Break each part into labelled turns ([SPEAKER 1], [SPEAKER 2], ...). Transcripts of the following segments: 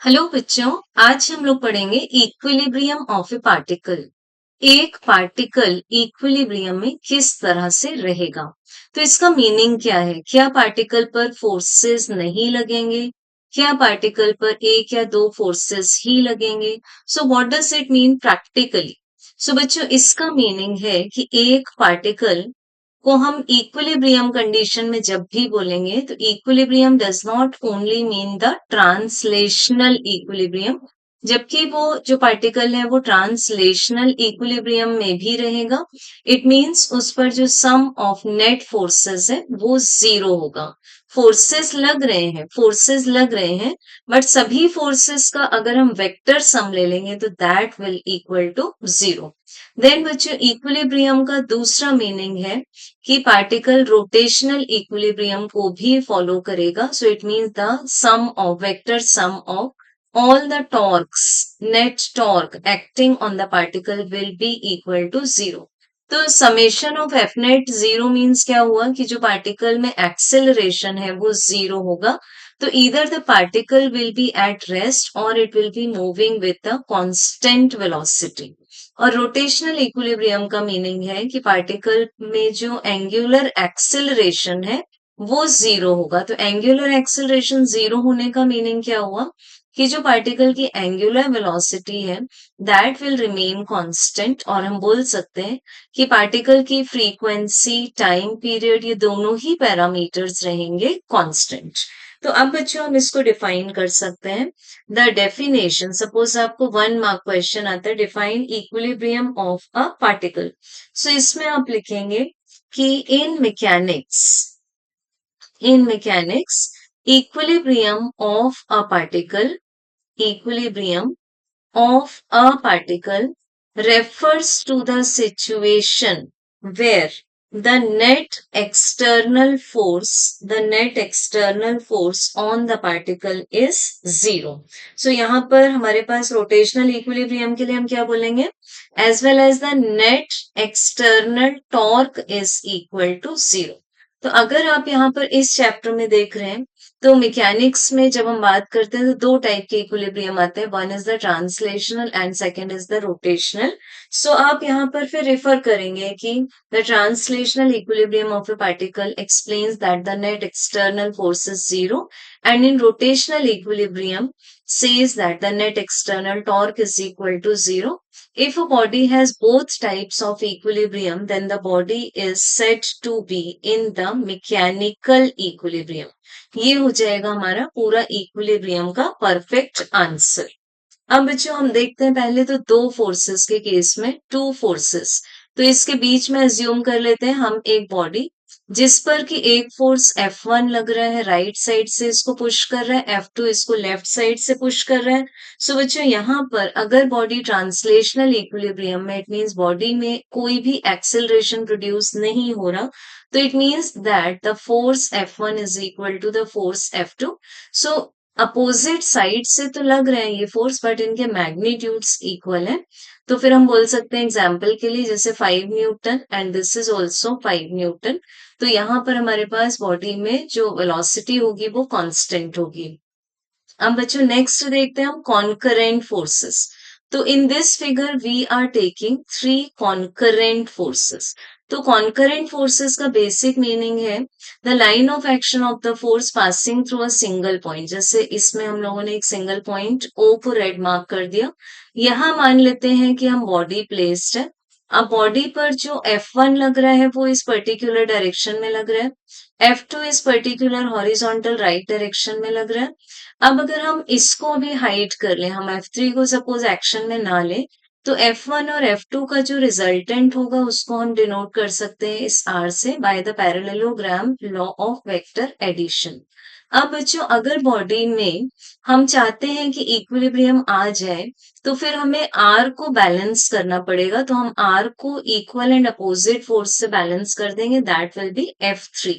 [SPEAKER 1] Hello बच्चों, आज हम लोग पढ़ेंगे इक्विलिब्रियम ऑफ ए पार्टिकल। एक पार्टिकल इक्विलिब्रियम में किस तरह से रहेगा। तो इसका मीनिंग क्या है? क्या पार्टिकल पर फोर्सेस नहीं लगेंगे? क्या पार्टिकल पर एक या दो फोर्सेस ही लगेंगे? So what does it mean practically? So बच्चों, इसका मीनिंग है कि एक पार्टिकल को हम इक्विलिब्रियम कंडीशन में जब भी बोलेंगे तो equilibrium does not only mean the translational equilibrium, जबकि वो जो पार्टिकल है वो ट्रांसलेशनल इक्विलिब्रियम में भी रहेगा। इट मींस उस पर जो सम ऑफ नेट फोर्सेस है वो जीरो होगा। फोर्सेस लग रहे हैं, बट सभी फोर्सेस का अगर हम वेक्टर सम ले लेंगे तो that will equal to zero. Then बच्चों, इक्विलिब्रियम का दूसरा मीनिंग है कि पार्टिकल रोटेशनल इक्विलिब्रियम को भी फॉलो करेगा। So it means the sum of vector sum of all the torques, net torque acting on the particle will be equal to zero. तो summation of F net zero means क्या हुआ कि जो particle में acceleration है वो zero होगा। तो इधर the particle will be at rest और it will be moving with the constant velocity. और रोटेशनल इक्विलिब्रियम का मीनिंग है कि पार्टिकल में जो एंगुलर एक्सेलरेशन है वो जीरो होगा। तो एंगुलर एक्सेलरेशन जीरो होने का मीनिंग क्या हुआ कि जो पार्टिकल की एंगुलर वेलोसिटी है दैट विल रिमेन कांस्टेंट, और हम बोल सकते हैं कि पार्टिकल की फ्रीक्वेंसी, टाइम पीरियड, ये दोनों ही पैरामीटर्स रहेंगे कांस्टेंट। तो अब बच्चों हम इसको डिफाइन कर सकते हैं। द डेफिनेशन, सपोज आपको 1 मार्क क्वेश्चन आता है, define equilibrium of a particle. So इसमें आप लिखेंगे कि in mechanics equilibrium of a particle refers to the situation where the net external force on the particle is zero. So यहाँ पर हमारे पास रोटेशनल इक्विलिब्रियम के लिए हम क्या बोलेंगे? As well as the net external torque is equal to zero. तो अगर आप यहाँ पर इस चैप्टर में देख रहे हैं तो मैकेनिक्स में जब हम बात करते हैं तो दो टाइप के इक्विलिब्रियम आते हैं, one is the translational and second is the rotational. So आप यहाँ पर फिर रेफर करेंगे कि the translational equilibrium of a particle explains that the net external force is zero, and in rotational equilibrium says that the net external torque is equal to zero. If a body has both types of equilibrium, then the body is said to be in the mechanical equilibrium. ये हो जाएगा हमारा पूरा equilibrium का perfect answer. अब बच्चों हम देखते हैं पहले तो दो फोर्सेस के केस में, टू फोर्सेस। तो इसके बीच में अज्यूम कर लेते हैं हम एक बॉडी जिस पर कि एक फोर्स F1 लग रहा है, राइट साइड से इसको पुश कर रहा है, F2 इसको लेफ्ट साइड से पुश कर रहा है। सो बच्चों यहाँ पर अगर बॉडी ट्रांसलेशनल इक्विलिब्रियम में, इट मींस बॉडी में कोई भी एक्सेलरेशन प्रोड्यूस नहीं हो रहा, तो it means that the force F1 is equal to the force F2। So opposite side से तो लग रहे हैं ये फोर्स, बट इनके मैग्नीट्यूड्स इक्वल है। तो फिर हम बोल सकते हैं एग्जाम्पल के लिए जैसे 5 Newton and this is also 5 Newton. तो यहाँ पर हमारे पास बॉडी में जो वेलोसिटी होगी वो कांस्टेंट होगी। अब बच्चों नेक्स्ट देखते हैं हम कॉन्करेंट फोर्सेस। तो in this figure we are taking 3 concurrent forces. तो कॉन्करेंट फोर्सेस का बेसिक मीनिंग है the line of action of the force passing through a single point. जैसे इसमें हम लोगों ने एक सिंगल पॉइंट O को रेड मार्क कर दिया। यहाँ मान लेते हैं कि हम बॉडी प्लेस्ड है। अब बॉडी पर जो F1 लग रहा है वो इस पर्टिकुलर डायरेक्शन में लग रहा है, F2 इस पर्टिकुलर हॉरिजॉन्टल राइट डायरेक्शन में लग रहा है। अब अगर हम इसको भी हाइड कर लें, हम F3 को सपोज एक्शन में ना लें, तो F1 और F2 का जो रिजल्टेंट होगा उसको हम डिनोट कर सकते हैं इस R से by the parallelogram law of vector addition. अब बच्चों अगर बॉडी में हम चाहते हैं कि इक्विलिब्रियम आ जाए तो फिर हमें R को बैलेंस करना पड़ेगा। तो हम R को इक्वल एंड अपोजिट फोर्स से बैलेंस कर देंगे, दैट विल बी F3।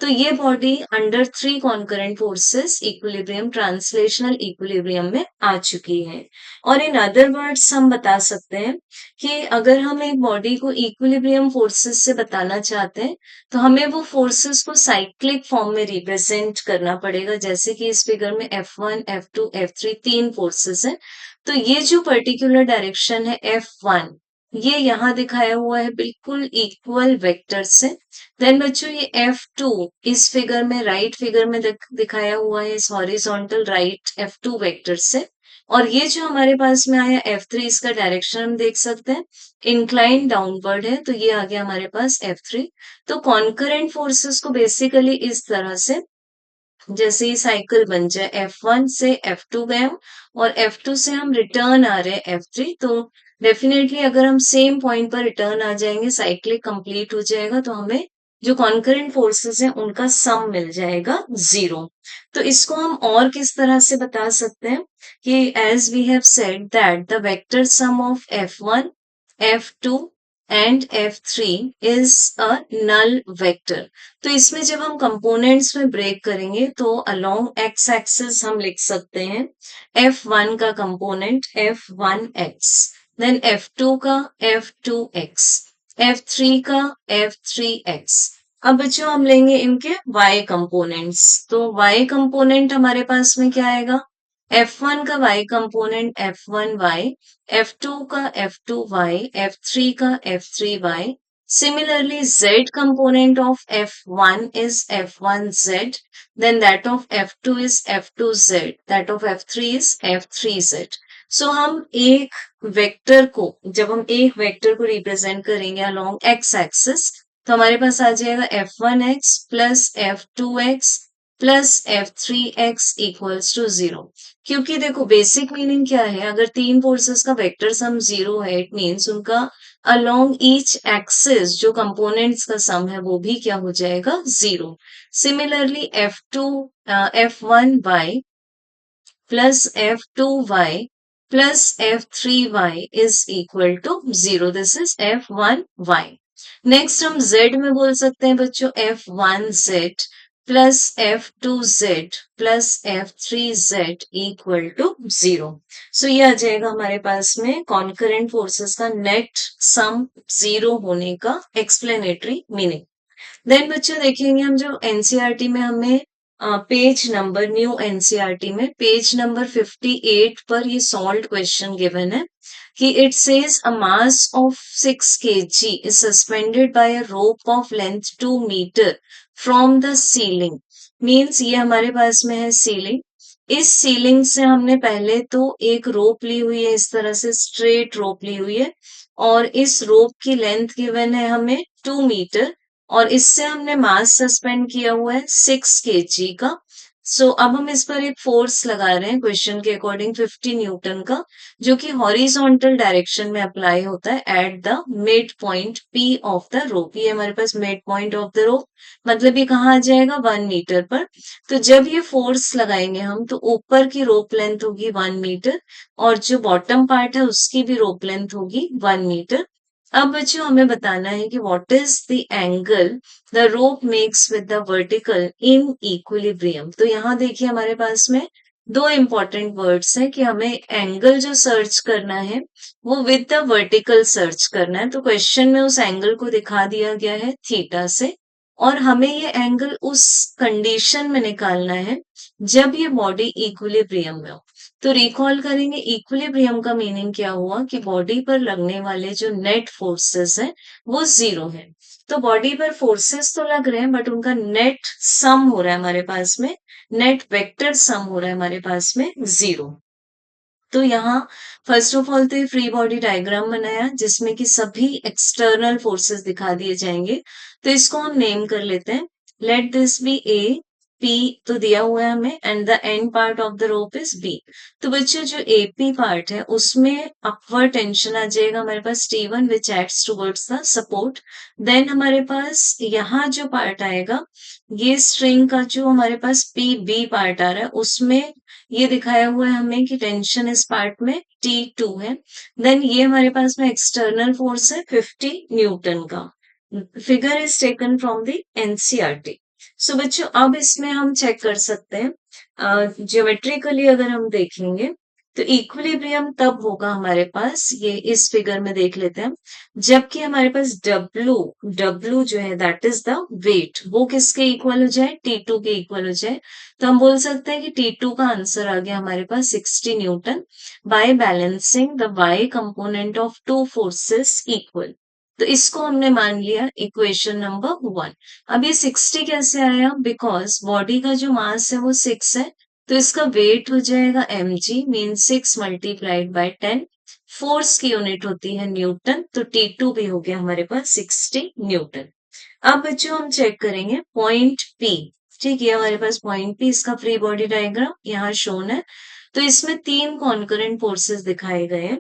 [SPEAKER 1] तो ये body under 3 concurrent forces equilibrium translational equilibrium में आ चुकी है। और इन अदर वर्ड्स हम बता सकते हैं कि अगर हम एक बॉडी को इक्विलिब्रियम फोर्सेस से बताना चाहते हैं तो हमें वो फोर्सेस को साइक्लिक फॉर्म में रिप्रेजेंट करना पड़ेगा, जैसे कि इस फिगर में F1, F2, F3 तीन फोर्सेस हैं। तो ये जो पर्टिकुलर डायरेक्शन है F1, ये यहाँ दिखाया हुआ है बिल्कुल इक्वल वेक्टर से। देन बच्चों ये F2 इस फिगर में राइट फिगर में दिखाया हुआ है इस हॉरिजॉन्टल राइट F2 वेक्टर से। और ये जो हमारे पास में आया F3, इसका डायरेक्शन हम देख सकते हैं इंक्लाइन डाउनवर्ड है, तो ये आ गया हमारे पास F3। तो कॉन्करेंट फोर्सेस को बेसिकली इस तरह से, जैसे ये साइकिल बन जाए F1 से F2 गए हम और F2 से हम रिटर्न आ रहे हैं F3, तो डेफिनेटली अगर हम सेम पॉइंट पर रिटर्न आ जाएंगे, साइक्लिक कंप्लीट हो जाएगा, तो हमें जो कॉन्करेंट फोर्सेस हैं उनका सम मिल जाएगा 0। तो इसको हम और किस तरह से बता सकते हैं कि as we have said that the vector sum of F1, F2 and F3 is a null vector. तो इसमें जब हम कंपोनेंट्स में ब्रेक करेंगे तो अलोंग एक्स एक्सिस हम लिख सकते हैं F1 का कंपोनेंट F1x, देन F2 का F2x, F3 का F3x। अब बच्चों हम लेंगे इनके y कंपोनेंट्स। तो y कंपोनेंट हमारे पास में क्या आएगा? F1 का y कंपोनेंट F1y, F2 का F2y, F3 का F3y। Similarly, Z component of F1 is F1Z, then that of F2 is F2Z, that of F3 is F3Z. So हम एक वेक्टर को, जब हम एक वेक्टर को रिप्रेजेंट करेंगे अलोंग एक्स एक्सिस, तो हमारे पास आ जाएगा F1x plus F2x plus F3x equals to 0। क्योंकि देखो बेसिक मीनिंग क्या है, अगर तीन फोर्सेस का वेक्टर सम 0 है, इट मीन्स उनका अलोंग ईच एक्सिस जो कंपोनेंट्स का सम है वो भी क्या हो जाएगा? 0। Similarly F1y plus F2y plus F3y is equal to 0। This is F1y। Next हम Z में बोल सकते हैं बच्चों F1Z plus F2Z plus F3Z equal to 0। So ये आ जाएगा हमारे पास में कॉन्करेंट फोर्सेस का नेट सम 0 होने का एक्सप्लेनेटरी मीनिंग। देन बच्चों देखेंगे हम जो एनसीईआरटी में हमें पेज नंबर, न्यू एनसीईआरटी में पेज नंबर 58 पर ये सॉल्व क्वेश्चन गिवन है कि it says a mass of 6 kg is suspended by a rope of length 2 metre from the ceiling. Means ये हमारे पास में है सीलिंग। इस सीलिंग से हमने पहले तो एक रोप ली हुई है, इस तरह से स्ट्रेट रोप ली हुई है, और इस रोप की लेंथ गिवन है हमें 2 मीटर, और इससे हमने मास सस्पेंड किया हुआ है 6 kg का। सो अब हम इस पर एक फोर्स लगा रहे हैं क्वेश्चन के अकॉर्डिंग 50 न्यूटन का, जो कि हॉरिजॉन्टल डायरेक्शन में अप्लाई होता है at the mid point P of the rope. ये हमारे पास mid point of the rope, मतलब ये कहाँ आ जाएगा? 1 मीटर पर। तो जब ये फोर्स लगाएंगे हम, तो ऊपर की रोप लेंथ होगी 1 मीटर और जो बॉटम पार्ट है उसकी भी रोप लेंथ होगी 1 मीटर। अब बच्चों हमें बताना है कि what is the angle the rope makes with the vertical in equilibrium. तो यहाँ देखिए हमारे पास में दो इंपॉर्टेंट वर्ड्स हैं कि हमें एंगल जो सर्च करना है वो विद द वर्टिकल सर्च करना है। तो क्वेश्चन में उस एंगल को दिखा दिया गया है थीटा से, और हमें ये एंगल उस कंडीशन में निकालना है जब ये बॉडी इक्विलिब्रियम में हो। तो रिकॉल करेंगे इक्विलिब्रियम का मीनिंग क्या हुआ कि बॉडी पर लगने वाले जो नेट फोर्सेस हैं वो 0 है। तो बॉडी पर फोर्सेस तो लग रहे हैं बट उनका नेट सम हो रहा है हमारे पास में, नेट वेक्टर सम हो रहा है हमारे पास में 0। तो यहाँ फर्स्ट ऑफ ऑल तो ये फ्री बॉडी डायग्राम बनाया जिसमें कि सभी एक्सटर्नल फोर्सेस दिखा दिए जाएंगे। तो इसको हम नेम कर लेते हैं, let this be A, P तो दिया हुआ है हमें, and the end part of the rope is B. तो बच्चों जो एपी पार्ट है उसमें अपवर्ड टेंशन आ जाएगा हमारे पास T1 which acts towards the support. Then हमारे पास यहाँ जो पार्ट आएगा, ये स्ट्रिंग का जो हमारे पास पी बी पार्ट आ रहा है उसमें ये दिखाया हुआ है हमें कि टेंशन इस पार्ट में T2 है। देन ये हमारे पास में एक्सटर्नल फोर्स है 50 न्यूटन का। Figure is taken from the NCERT. So बच्चों अब इसमें हम चेक कर सकते हैं, ज्योमेट्रिकली अगर हम देखेंगे तो इक्विलिब्रियम तब होगा हमारे पास, ये इस फिगर में देख लेते हैं, जबकि हमारे पास डब्लू डब्लू जो है दैट इज द वेट, वो किसके इक्वल हो जाए, T2 के इक्वल हो जाए। तो हम बोल सकते हैं कि T2 का आंसर आ गया हमारे पास 60 newton by balancing the Y component of two forces equal. तो इसको हमने मान लिया इक्वेशन नंबर 1। अब ये 60 कैसे आया, बिकॉज बॉडी का जो मास है वो 6 है, तो इसका वेट हो जाएगा mg, mean 6 multiplied by 10। Force की यूनिट होती है न्यूटन, तो T2 भी हो गया हमारे पास 60 न्यूटन। अब बच्चों हम चेक करेंगे पॉइंट P। ठीक है, हमारे पास पॉइंट P, इसका फ्री बॉडी डायग्राम यहाँ शोन है। तो इसमें 3 कॉन्करेंट फोर्सेस दिखाए गए हैं।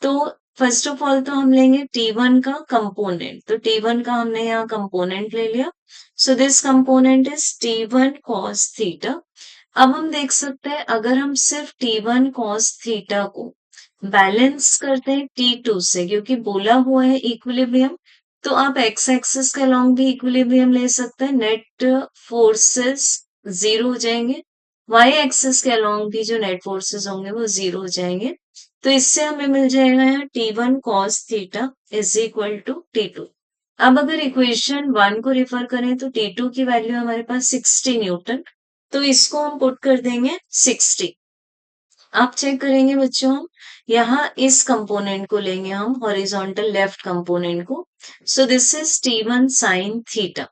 [SPEAKER 1] तो फर्स्ट ऑफ ऑल तो हम लेंगे T1 का कंपोनेंट, तो T1 का हमने यहाँ कंपोनेंट ले लिया। So this component is T1 cos theta. अब हम देख सकते हैं अगर हम सिर्फ T1 cos थीटा को बैलेंस करते हैं T2 से, क्योंकि बोला हुआ है इक्विलिब्रियम, तो आप एक्स एक्सिस के अलोंग भी इक्विलिब्रियम ले सकते हैं, नेट फोर्सेस जीरो हो जाएंगे। वाई एक्सिस के अलोंग भी जो नेट फोर्सेस होंगे वो जीरो हो जाएंगे। तो इससे हमें मिल जाएगा यहाँ T1 cos theta is equal to T2। अब अगर इक्वेशन 1 को रिफर करें तो T2 की वैल्यू हमारे पास 60 न्यूटन, तो इसको हम पुट कर देंगे 60। आप चेक करेंगे बच्चों, हम यहाँ इस कंपोनेंट को लेंगे हम हॉरिजॉन्टल लेफ्ट कंपोनेंट को। So this is T1 sin theta.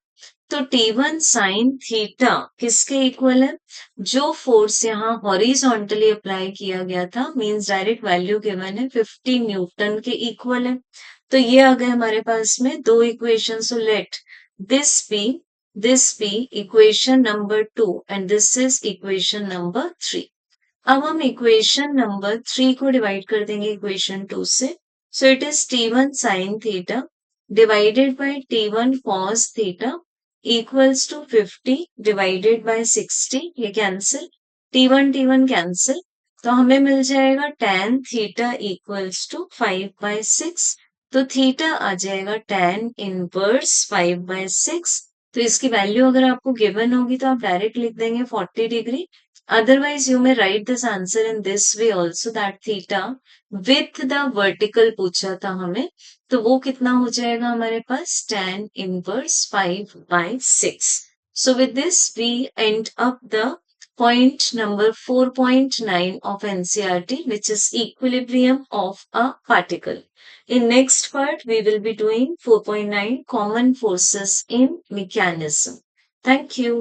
[SPEAKER 1] तो T1 sin थीटा किसके इक्वल है, जो फोर्स यहाँ हॉरिजॉन्टली अप्लाई किया गया था, मींस डायरेक्ट वैल्यू गिवन है 50 न्यूटन के इक्वल है। तो ये आ गए हमारे पास में दो equation. So let this be equation number 2 and this is equation number 3। अब हम इक्वेशन नंबर 3 को डिवाइड कर देंगे इक्वेशन 2 से। So it is T1 sin theta divided by T1 cos theta equals to 50 divided by 60, ये cancel, T1 cancel, तो हमें मिल जाएगा tan थीटा इक्वल्स टू 5/6। तो थीटा आ जाएगा tan इनवर्स 5/6। तो इसकी वैल्यू अगर आपको गिवन होगी तो आप डायरेक्ट लिख देंगे 40 degree. Otherwise, you may write this answer in this way also, that theta with the vertical पूछा था हमें, तो वो कितना हो जाएगा हमारे पास tan inverse 5/6। So with this we end up the point number 4.9 of NCERT, which is equilibrium of a particle. In next part we will be doing 4.9 common forces in mechanism. Thank you.